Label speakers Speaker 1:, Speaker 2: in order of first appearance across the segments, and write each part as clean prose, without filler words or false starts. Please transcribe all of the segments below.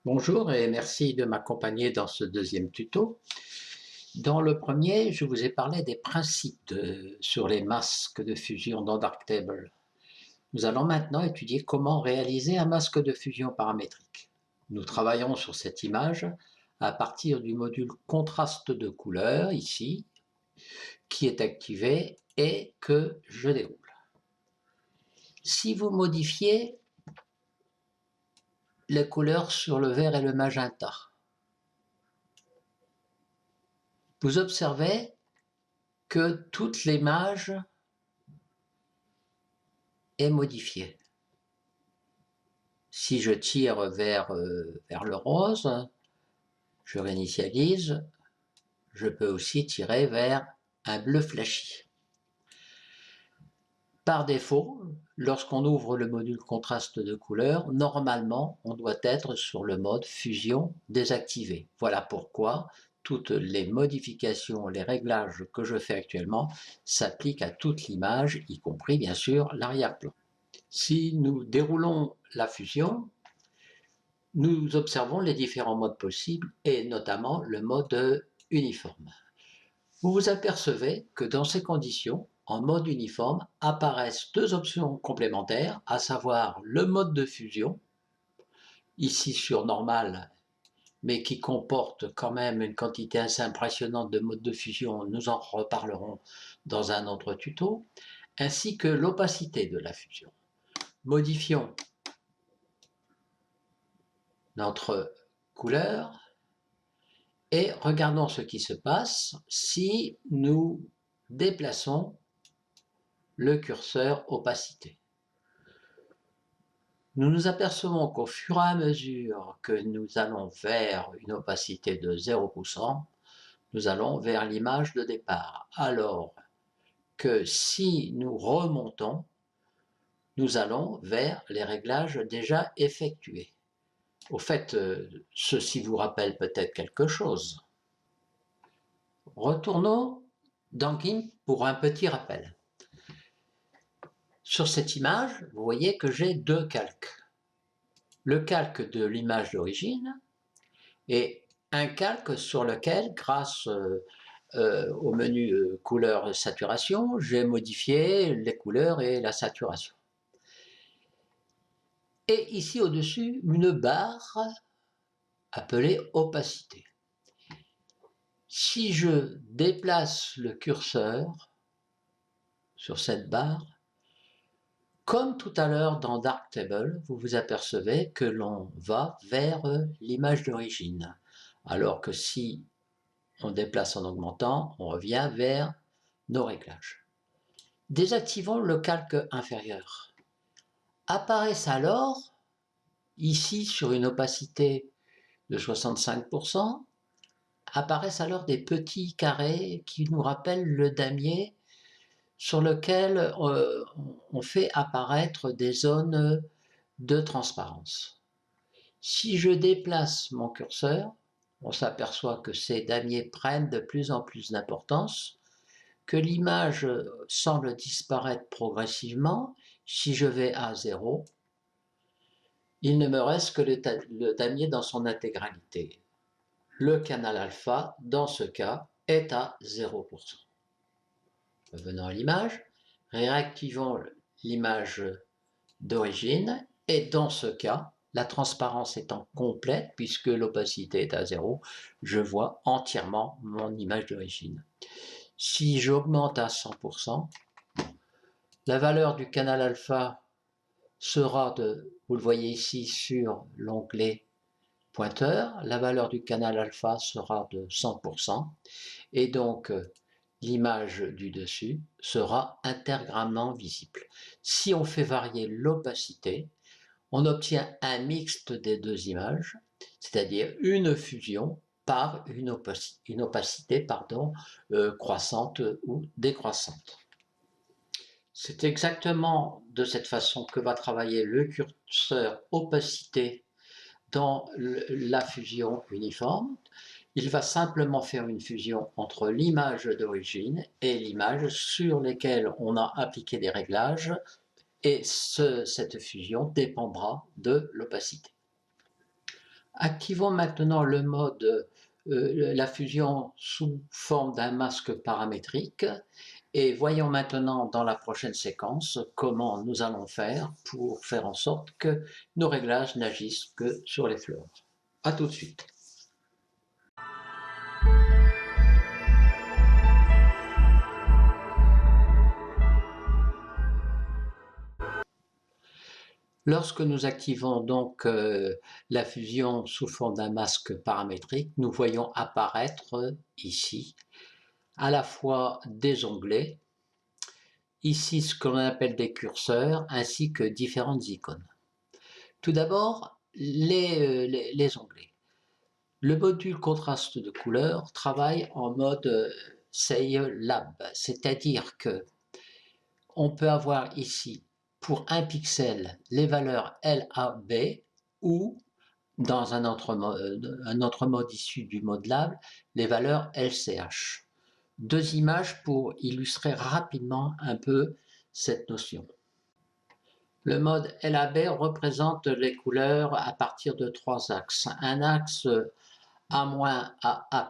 Speaker 1: Bonjour et merci de m'accompagner dans ce deuxième tuto. Dans le premier, je vous ai parlé des principes sur les masques de fusion dans Darktable. Nous allons maintenant étudier comment réaliser un masque de fusion paramétrique. Nous travaillons sur cette image à partir du module contraste de couleur, ici, qui est activé et que je déroule. Si vous modifiez les couleurs sur le vert et le magenta, vous observez que toute l'image est modifiée. Si je tire vers le rose, je réinitialise, je peux aussi tirer vers un bleu flashy. Par défaut, lorsqu'on ouvre le module contraste de couleur, normalement, on doit être sur le mode fusion désactivé. Voilà pourquoi toutes les modifications, les réglages que je fais actuellement s'appliquent à toute l'image, y compris bien sûr l'arrière-plan. Si nous déroulons la fusion, nous observons les différents modes possibles et notamment le mode uniforme. Vous vous apercevez que dans ces conditions, en mode uniforme, apparaissent deux options complémentaires, à savoir le mode de fusion, ici sur normal, mais qui comporte quand même une quantité assez impressionnante de modes de fusion, nous en reparlerons dans un autre tuto, ainsi que l'opacité de la fusion. Modifions notre couleur et regardons ce qui se passe si nous déplaçons le curseur opacité. Nous nous apercevons qu'au fur et à mesure que nous allons vers une opacité de 0%, nous allons vers l'image de départ. Alors que si nous remontons, nous allons vers les réglages déjà effectués. Au fait, ceci vous rappelle peut-être quelque chose. Retournons dans GIMP pour un petit rappel. Sur cette image, vous voyez que j'ai deux calques. Le calque de l'image d'origine et un calque sur lequel, grâce au menu couleur saturation, j'ai modifié les couleurs et la saturation. Et ici au-dessus, une barre appelée opacité. Si je déplace le curseur sur cette barre, comme tout à l'heure dans Darktable, vous vous apercevez que l'on va vers l'image d'origine, alors que si on déplace en augmentant, on revient vers nos réglages. Désactivons le calque inférieur. Apparaissent alors, ici sur une opacité de 65%, apparaissent alors des petits carrés qui nous rappellent le damier sur lequel on fait apparaître des zones de transparence. Si je déplace mon curseur, on s'aperçoit que ces damiers prennent de plus en plus d'importance, que l'image semble disparaître progressivement. Si je vais à 0, il ne me reste que le damier dans son intégralité. Le canal alpha, dans ce cas, est à 0%. Revenons à l'image, réactivons l'image d'origine et dans ce cas, la transparence étant complète, puisque l'opacité est à 0, je vois entièrement mon image d'origine. Si j'augmente à 100%, la valeur du canal alpha sera de, vous le voyez ici sur l'onglet pointeur, la valeur du canal alpha sera de 100%, et donc l'image du dessus sera intégralement visible. Si on fait varier l'opacité, on obtient un mixte des deux images, c'est-à-dire une fusion par une opacité croissante ou décroissante. C'est exactement de cette façon que va travailler le curseur opacité dans la fusion uniforme. Il va simplement faire une fusion entre l'image d'origine et l'image sur lesquelles on a appliqué des réglages, et cette fusion dépendra de l'opacité. Activons maintenant le mode la fusion sous forme d'un masque paramétrique et voyons maintenant dans la prochaine séquence comment nous allons faire pour faire en sorte que nos réglages n'agissent que sur les fleurs. A tout de suite. Lorsque nous activons donc la fusion sous forme d'un masque paramétrique, nous voyons apparaître ici à la fois des onglets, ici ce que l'on appelle des curseurs, ainsi que différentes icônes. Tout d'abord, les onglets. Le module contraste de couleur travaille en mode Say Lab, c'est-à-dire que on peut avoir ici pour un pixel les valeurs LAB ou dans un autre mode issu du mode Lab, les valeurs LCH. Deux images pour illustrer rapidement un peu cette notion. Le mode LAB représente les couleurs à partir de trois axes. Un axe A- à A+,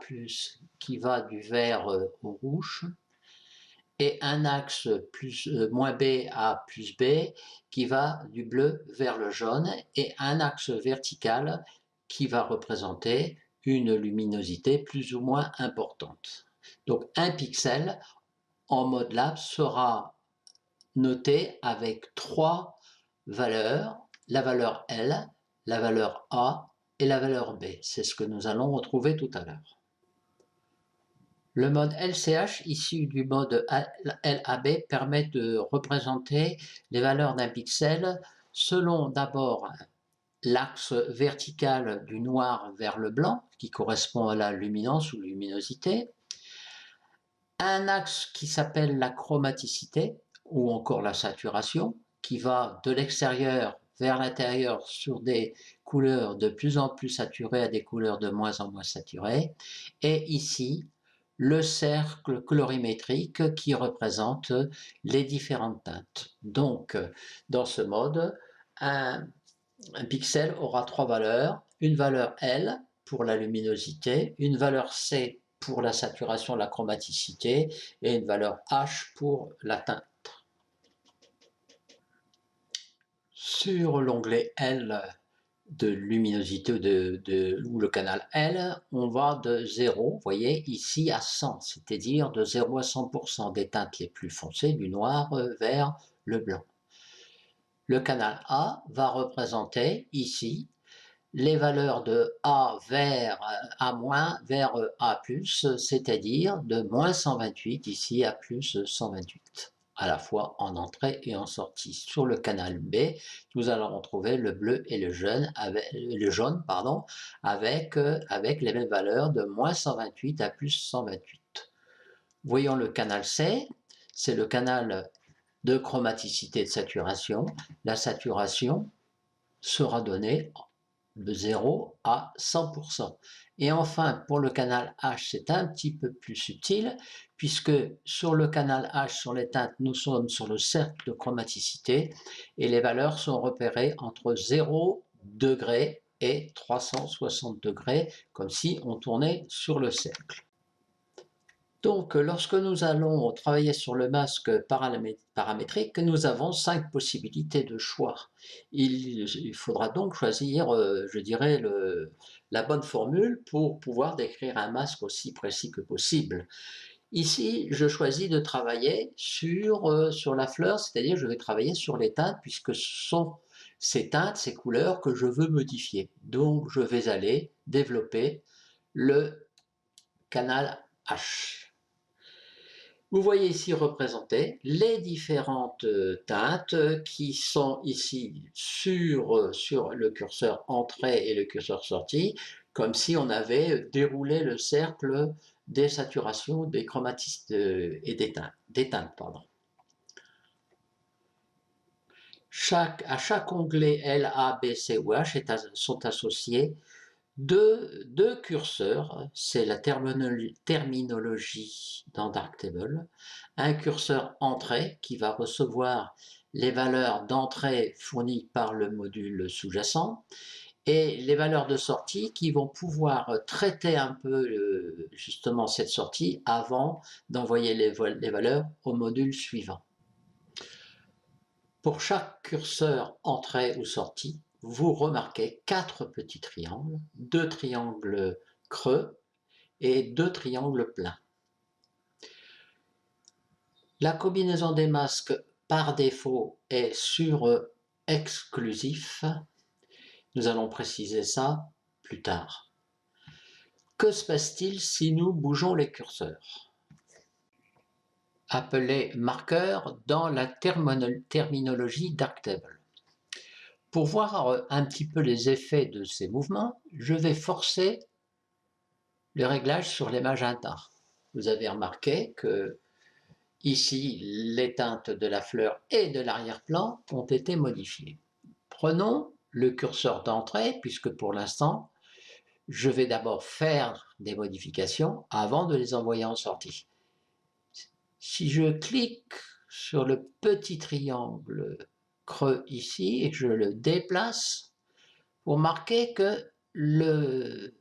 Speaker 1: qui va du vert au rouge, et un axe moins B à plus B qui va du bleu vers le jaune, et un axe vertical qui va représenter une luminosité plus ou moins importante. Donc un pixel en mode lab sera noté avec trois valeurs, la valeur L, la valeur A et la valeur B. C'est ce que nous allons retrouver tout à l'heure. Le mode LCH issu du mode LAB permet de représenter les valeurs d'un pixel selon d'abord l'axe vertical du noir vers le blanc, qui correspond à la luminance ou luminosité, un axe qui s'appelle la chromaticité ou encore la saturation, qui va de l'extérieur vers l'intérieur sur des couleurs de plus en plus saturées à des couleurs de moins en moins saturées, et ici le cercle colorimétrique qui représente les différentes teintes. Donc, dans ce mode, un pixel aura trois valeurs, une valeur L pour la luminosité, une valeur C pour la saturation, la chromaticité, et une valeur H pour la teinte. Sur l'onglet L de luminosité ou le canal L, on va de 0, vous voyez, ici à 100, c'est-à-dire de 0 à 100% des teintes les plus foncées, du noir vers le blanc. Le canal A va représenter ici les valeurs de A vers A- vers A+, c'est-à-dire de moins 128 ici à plus 128, à la fois en entrée et en sortie. Sur le canal B, nous allons retrouver le bleu et le jaune avec les mêmes valeurs de moins 128 à plus 128. Voyons le canal C, c'est le canal de chromaticité de saturation. La saturation sera donnée de 0 à 100%. Et enfin, pour le canal H, c'est un petit peu plus subtil, puisque sur le canal H, sur les teintes, nous sommes sur le cercle de chromaticité, et les valeurs sont repérées entre 0 degré et 360 degrés, comme si on tournait sur le cercle. Donc, lorsque nous allons travailler sur le masque paramétrique, nous avons 5 possibilités de choix. Il faudra donc choisir, je dirais, la bonne formule pour pouvoir décrire un masque aussi précis que possible. Ici, je choisis de travailler sur la fleur, c'est-à-dire je vais travailler sur les teintes, puisque ce sont ces teintes, ces couleurs que je veux modifier. Donc, je vais aller développer le canal H. Vous voyez ici représentées les différentes teintes qui sont ici sur le curseur entrée et le curseur sortie, comme si on avait déroulé le cercle des saturations, des chromatistes et des teintes. À chaque onglet L, A, B, C ou H sont associés deux curseurs, c'est la terminologie dans Darktable. Un curseur entrée qui va recevoir les valeurs d'entrée fournies par le module sous-jacent et les valeurs de sortie qui vont pouvoir traiter un peu justement cette sortie avant d'envoyer les valeurs au module suivant. Pour chaque curseur entrée ou sortie, vous remarquez 4 petits triangles, 2 triangles creux et 2 triangles pleins. La combinaison des masques par défaut est sur exclusif. Nous allons préciser ça plus tard. Que se passe-t-il si nous bougeons les curseurs? Appelés marqueurs dans la terminologie Darktable. Pour voir un petit peu les effets de ces mouvements, je vais forcer le réglage sur les magentas. Vous avez remarqué que ici, les teintes de la fleur et de l'arrière-plan ont été modifiées. Prenons le curseur d'entrée, puisque pour l'instant, je vais d'abord faire des modifications avant de les envoyer en sortie. Si je clique sur le petit triangle creux ici et que je le déplace, vous remarquez que le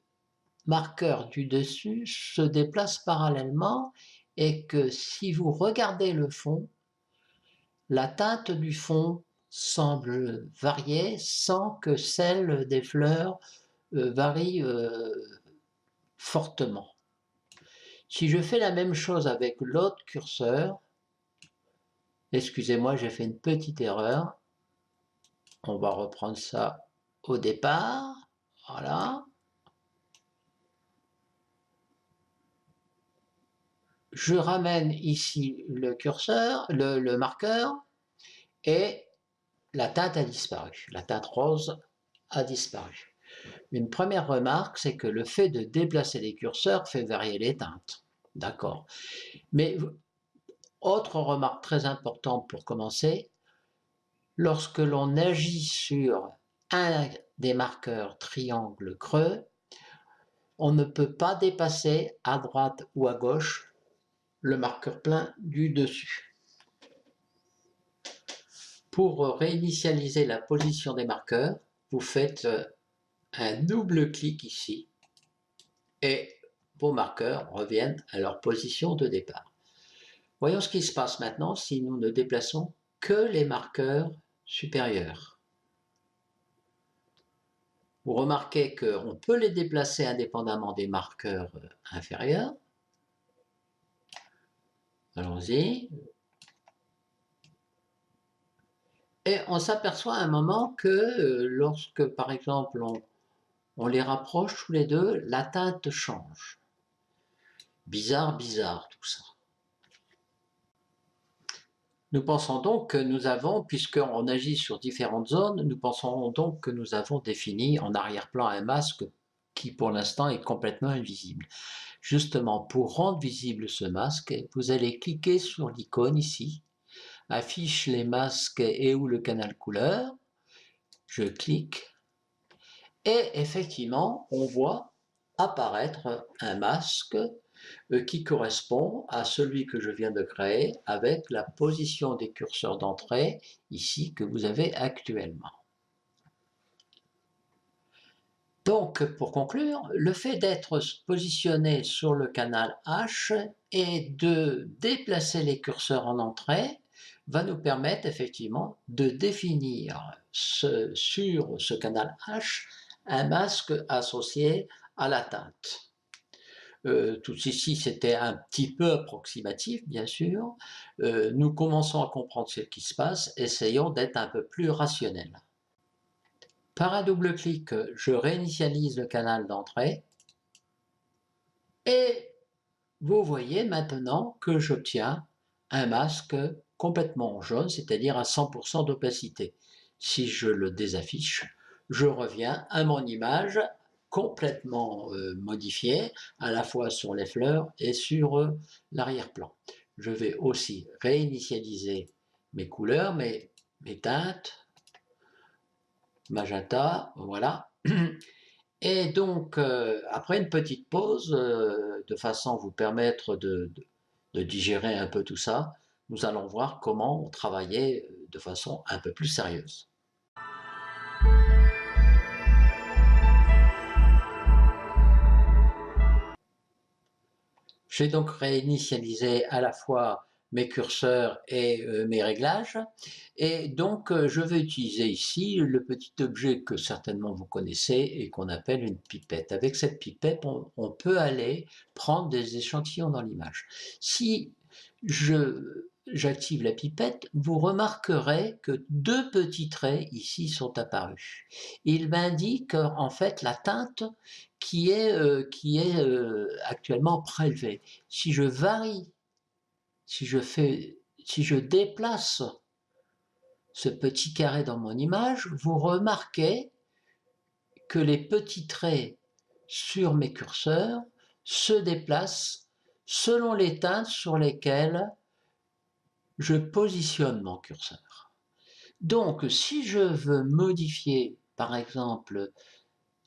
Speaker 1: marqueur du dessus se déplace parallèlement et que si vous regardez le fond, la teinte du fond semble varier sans que celle des fleurs varie fortement. Si je fais la même chose avec l'autre curseur, excusez-moi, j'ai fait une petite erreur. On va reprendre ça au départ. Voilà. Je ramène ici le curseur, le marqueur, et la teinte a disparu. La teinte rose a disparu. Une première remarque, c'est que le fait de déplacer les curseurs fait varier les teintes. D'accord. Mais autre remarque très importante pour commencer, lorsque l'on agit sur un des marqueurs triangle creux, on ne peut pas dépasser à droite ou à gauche le marqueur plein du dessus. Pour réinitialiser la position des marqueurs, vous faites un double clic ici et vos marqueurs reviennent à leur position de départ. Voyons ce qui se passe maintenant si nous ne déplaçons que les marqueurs supérieurs. Vous remarquez qu'on peut les déplacer indépendamment des marqueurs inférieurs. Allons-y. Et on s'aperçoit à un moment que lorsque, par exemple, on les rapproche tous les deux, la teinte change. Bizarre, bizarre tout ça. Nous pensons donc que nous avons, puisqu'on agit sur différentes zones, nous pensons donc que nous avons défini en arrière-plan un masque qui pour l'instant est complètement invisible. Justement, pour rendre visible ce masque, vous allez cliquer sur l'icône ici, affiche les masques et ou le canal couleur. Je clique et effectivement, on voit apparaître un masque qui correspond à celui que je viens de créer avec la position des curseurs d'entrée ici que vous avez actuellement. Donc, pour conclure, le fait d'être positionné sur le canal H et de déplacer les curseurs en entrée va nous permettre effectivement de définir sur ce canal H un masque associé à la teinte. Tout ceci, c'était un petit peu approximatif, bien sûr. Nous commençons à comprendre ce qui se passe, essayons d'être un peu plus rationnels. Par un double clic, je réinitialise le canal d'entrée et vous voyez maintenant que j'obtiens un masque complètement jaune, c'est-à-dire à 100% d'opacité. Si je le désaffiche, je reviens à mon image complètement modifiée, à la fois sur les fleurs et sur l'arrière-plan. Je vais aussi réinitialiser mes couleurs, mes teintes, magenta, voilà. Et donc, après une petite pause, de façon à vous permettre de digérer un peu tout ça, nous allons voir comment travailler de façon un peu plus sérieuse. J'ai donc réinitialisé à la fois mes curseurs et mes réglages. Et donc, je vais utiliser ici le petit objet que certainement vous connaissez et qu'on appelle une pipette. Avec cette pipette, on peut aller prendre des échantillons dans l'image. Si j'active la pipette, vous remarquerez que deux petits traits ici sont apparus. Ils m'indiquent en fait la teinte qui est actuellement prélevée. Si je varie, si je déplace ce petit carré dans mon image, vous remarquez que les petits traits sur mes curseurs se déplacent selon les teintes sur lesquelles je positionne mon curseur. Donc, si je veux modifier, par exemple,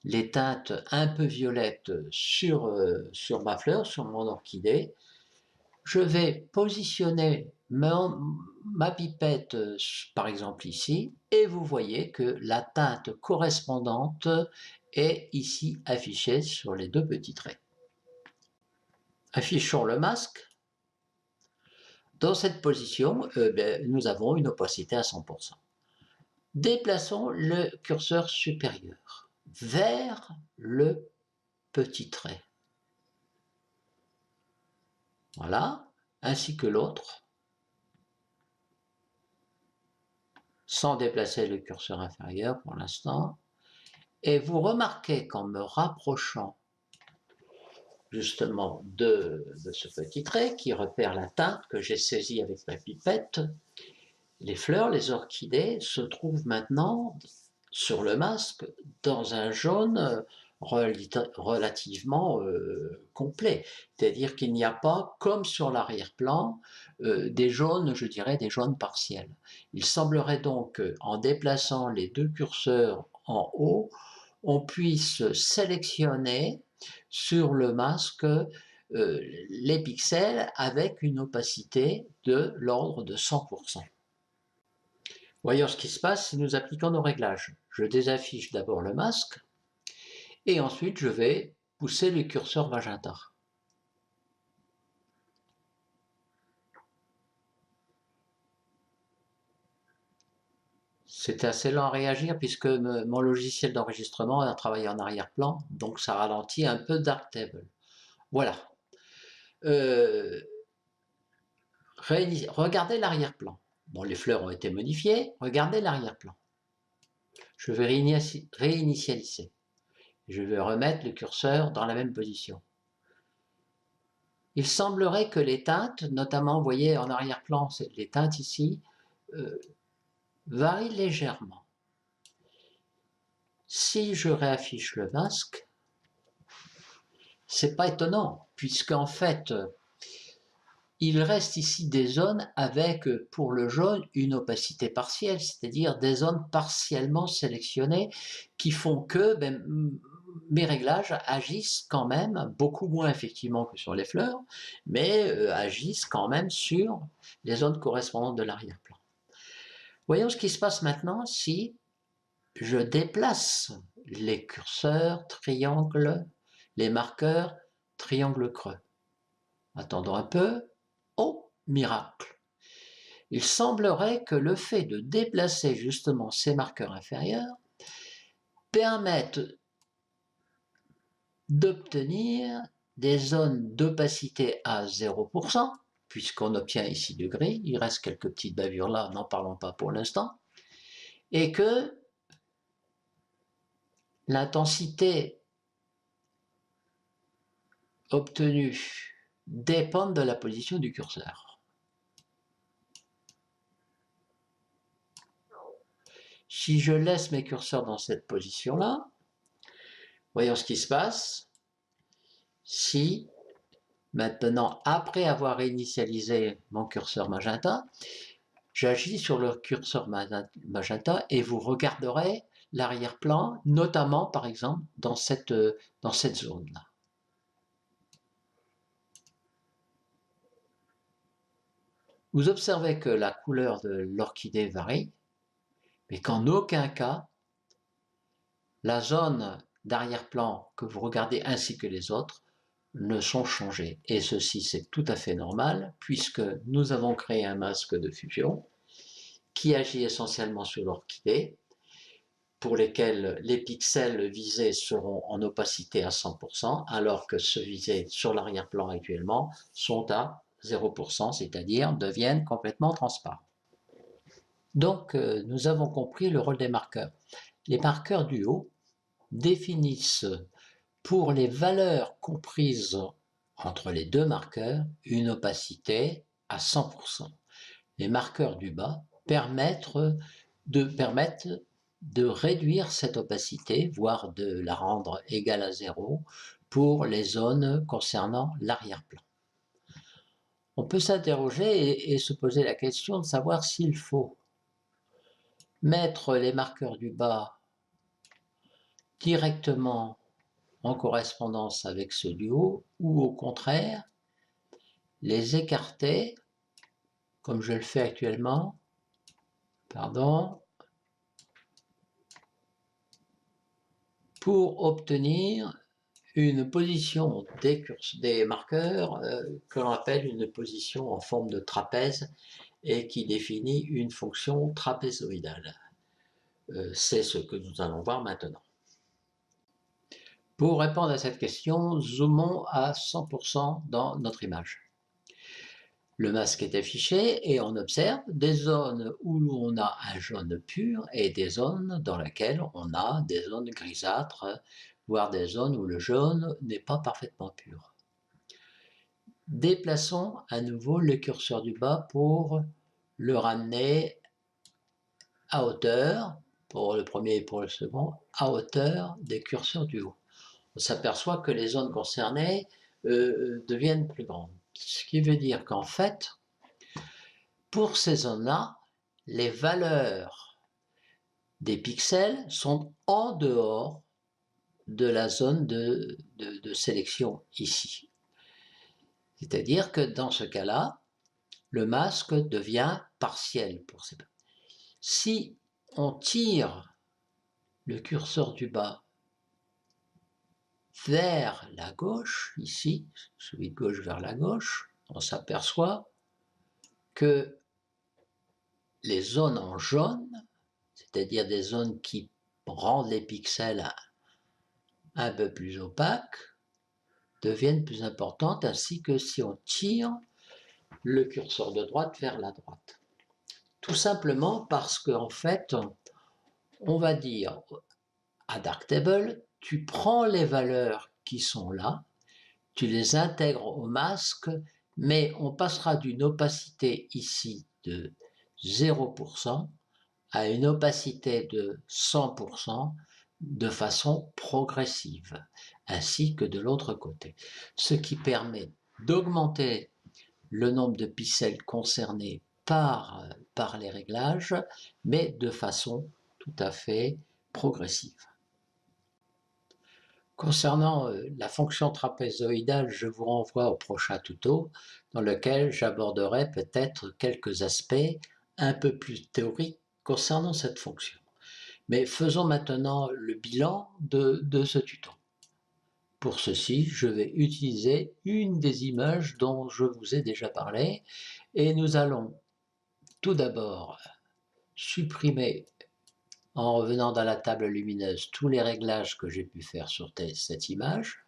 Speaker 1: les teintes un peu violettes sur ma fleur, sur mon orchidée, je vais positionner ma pipette, par exemple ici, et vous voyez que la teinte correspondante est ici affichée sur les deux petits traits. Affichons le masque. Dans cette position, nous avons une opacité à 100%. Déplaçons le curseur supérieur vers le petit trait. Voilà, ainsi que l'autre, sans déplacer le curseur inférieur pour l'instant. Et vous remarquez qu'en me rapprochant justement de ce petit trait qui repère la teinte que j'ai saisie avec ma pipette, les fleurs, les orchidées se trouvent maintenant sur le masque dans un jaune relativement complet. C'est-à-dire qu'il n'y a pas, comme sur l'arrière-plan, des jaunes, je dirais, des jaunes partiels. Il semblerait donc qu'en déplaçant les deux curseurs en haut, on puisse sélectionner sur le masque les pixels avec une opacité de l'ordre de 100%. Voyons ce qui se passe si nous appliquons nos réglages. Je désaffiche d'abord le masque et ensuite je vais pousser le curseur magenta. C'est assez lent à réagir puisque mon logiciel d'enregistrement a travaillé en arrière-plan, donc ça ralentit un peu Darktable. Voilà. Regardez l'arrière-plan. Bon, les fleurs ont été modifiées, regardez l'arrière-plan. Je vais réinitialiser. Je vais remettre le curseur dans la même position. Il semblerait que les teintes, notamment, vous voyez en arrière-plan, les teintes ici, varient légèrement. Si je réaffiche le masque, c'est pas étonnant, puisqu'en fait, il reste ici des zones avec, pour le jaune, une opacité partielle, c'est-à-dire des zones partiellement sélectionnées qui font que mes réglages agissent quand même, beaucoup moins effectivement que sur les fleurs, mais agissent quand même sur les zones correspondantes de l'arrière-plan. Voyons ce qui se passe maintenant si je déplace les curseurs, triangles, les marqueurs, triangle creux. Attendons un peu. Oh, miracle! Il semblerait que le fait de déplacer justement ces marqueurs inférieurs permette d'obtenir des zones d'opacité à 0%, puisqu'on obtient ici du gris, il reste quelques petites bavures là, n'en parlons pas pour l'instant, et que l'intensité obtenue dépend de la position du curseur. Si je laisse mes curseurs dans cette position-là, voyons ce qui se passe si maintenant, après avoir initialisé mon curseur magenta, j'agis sur le curseur magenta et vous regarderez l'arrière-plan, notamment par exemple dans cette zone-là. Vous observez que la couleur de l'orchidée varie, mais qu'en aucun cas, la zone d'arrière-plan que vous regardez ainsi que les autres ne sont changés. Et ceci, c'est tout à fait normal, puisque nous avons créé un masque de fusion qui agit essentiellement sur l'orchidée, pour lesquels les pixels visés seront en opacité à 100%, alors que ceux visés sur l'arrière-plan actuellement sont à 0%, c'est-à-dire deviennent complètement transparents. Donc, nous avons compris le rôle des marqueurs. Les marqueurs du haut définissent pour les valeurs comprises entre les deux marqueurs une opacité à 100%. Les marqueurs du bas permettent de réduire cette opacité, voire de la rendre égale à 0 pour les zones concernant l'arrière-plan. On peut s'interroger et se poser la question de savoir s'il faut mettre les marqueurs du bas directement en correspondance avec ceux du haut, ou au contraire, les écarter, comme je le fais actuellement, pour obtenir une position des marqueurs que l'on appelle une position en forme de trapèze et qui définit une fonction trapézoïdale. C'est ce que nous allons voir maintenant. Pour répondre à cette question, zoomons à 100% dans notre image. Le masque est affiché et on observe des zones où on a un jaune pur et des zones dans lesquelles on a des zones grisâtres, voire des zones où le jaune n'est pas parfaitement pur. Déplaçons à nouveau le curseur du bas pour le ramener à hauteur, pour le premier et pour le second, à hauteur des curseurs du haut. On s'aperçoit que les zones concernées deviennent plus grandes. Ce qui veut dire qu'en fait, pour ces zones-là, les valeurs des pixels sont en dehors de la zone de sélection ici. C'est-à-dire que dans ce cas-là, le masque devient partiel pour ces. Si on tire le curseur du bas vers la gauche, ici, celui de gauche vers la gauche, on s'aperçoit que les zones en jaune, c'est-à-dire des zones qui rendent les pixels un peu plus opaques, deviennent plus importantes, ainsi que si on tire le curseur de droite vers la droite. Tout simplement parce qu'en fait, on va dire à Darktable, tu prends les valeurs qui sont là, tu les intègres au masque, mais on passera d'une opacité ici de 0% à une opacité de 100% de façon progressive, ainsi que de l'autre côté. Ce qui permet d'augmenter le nombre de pixels concernés par les réglages, mais de façon tout à fait progressive. Concernant la fonction trapézoïdale, je vous renvoie au prochain tuto dans lequel j'aborderai peut-être quelques aspects un peu plus théoriques concernant cette fonction. Mais faisons maintenant le bilan de ce tuto. Pour ceci, je vais utiliser une des images dont je vous ai déjà parlé et nous allons tout d'abord supprimer, en revenant dans la table lumineuse, tous les réglages que j'ai pu faire sur cette image,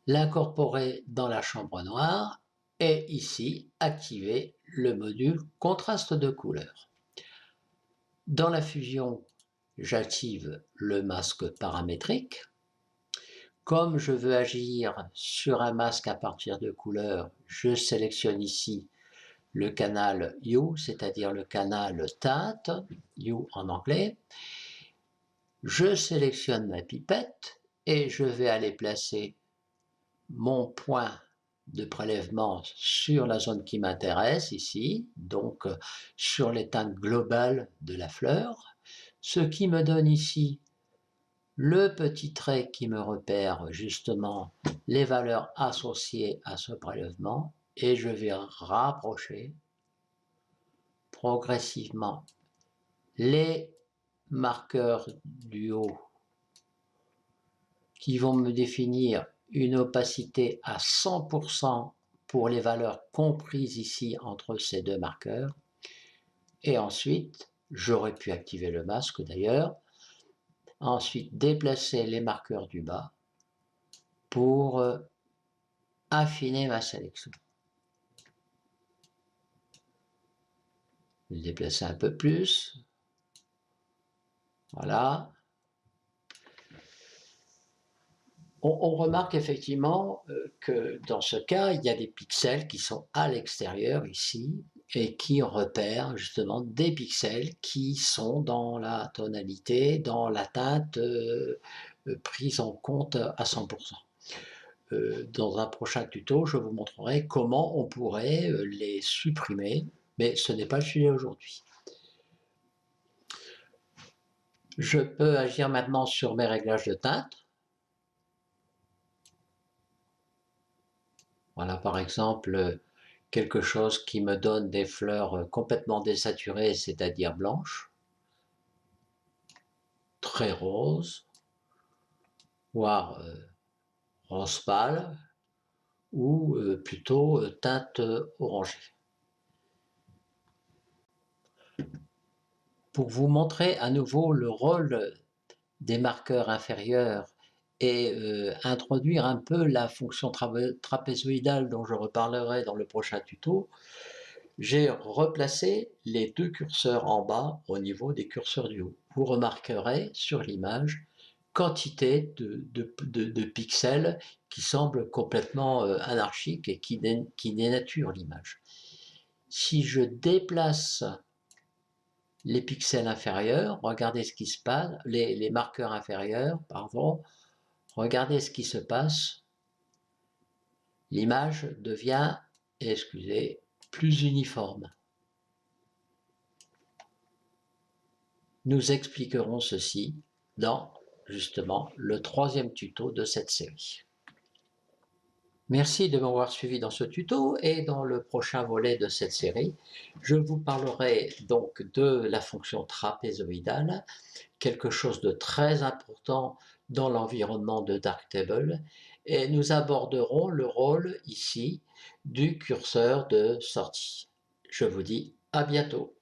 Speaker 1: l'incorporer dans la chambre noire et ici activer le module contraste de couleur. Dans la fusion, j'active le masque paramétrique. Comme je veux agir sur un masque à partir de couleurs, je sélectionne ici le canal Hue, c'est-à-dire le canal teinte, Hue en anglais. Je sélectionne ma pipette et je vais aller placer mon point de prélèvement sur la zone qui m'intéresse ici, donc sur les teintes globales de la fleur, ce qui me donne ici le petit trait qui me repère justement les valeurs associées à ce prélèvement et je vais rapprocher progressivement les marqueurs du haut qui vont me définir une opacité à 100% pour les valeurs comprises ici entre ces deux marqueurs. Et ensuite, j'aurais pu activer le masque d'ailleurs. Ensuite, déplacer les marqueurs du bas pour affiner ma sélection. Le déplacer un peu plus. Voilà. On remarque effectivement que dans ce cas, il y a des pixels qui sont à l'extérieur ici et qui repèrent justement des pixels qui sont dans la tonalité, dans la teinte prise en compte à 100%. Dans un prochain tuto, je vous montrerai comment on pourrait les supprimer, mais ce n'est pas le sujet aujourd'hui. Je peux agir maintenant sur mes réglages de teinte. Voilà par exemple quelque chose qui me donne des fleurs complètement désaturées, c'est-à-dire blanches, très roses, voire rose pâle, ou plutôt teinte orangée. Pour vous montrer à nouveau le rôle des marqueurs inférieurs et introduire un peu la fonction trapézoïdale dont je reparlerai dans le prochain tuto, j'ai replacé les deux curseurs en bas au niveau des curseurs du haut. Vous remarquerez sur l'image quantité de pixels qui semblent complètement anarchiques et qui dénaturent l'image. Si je déplace les pixels inférieurs, regardez ce qui se passe, les marqueurs inférieurs, pardon, regardez ce qui se passe. L'image devient, excusez, plus uniforme. Nous expliquerons ceci dans, justement, le troisième tuto de cette série. Merci de m'avoir suivi dans ce tuto et dans le prochain volet de cette série, je vous parlerai donc de la fonction trapézoïdale, quelque chose de très important dans l'environnement de Darktable, et nous aborderons le rôle ici du curseur de sortie. Je vous dis à bientôt.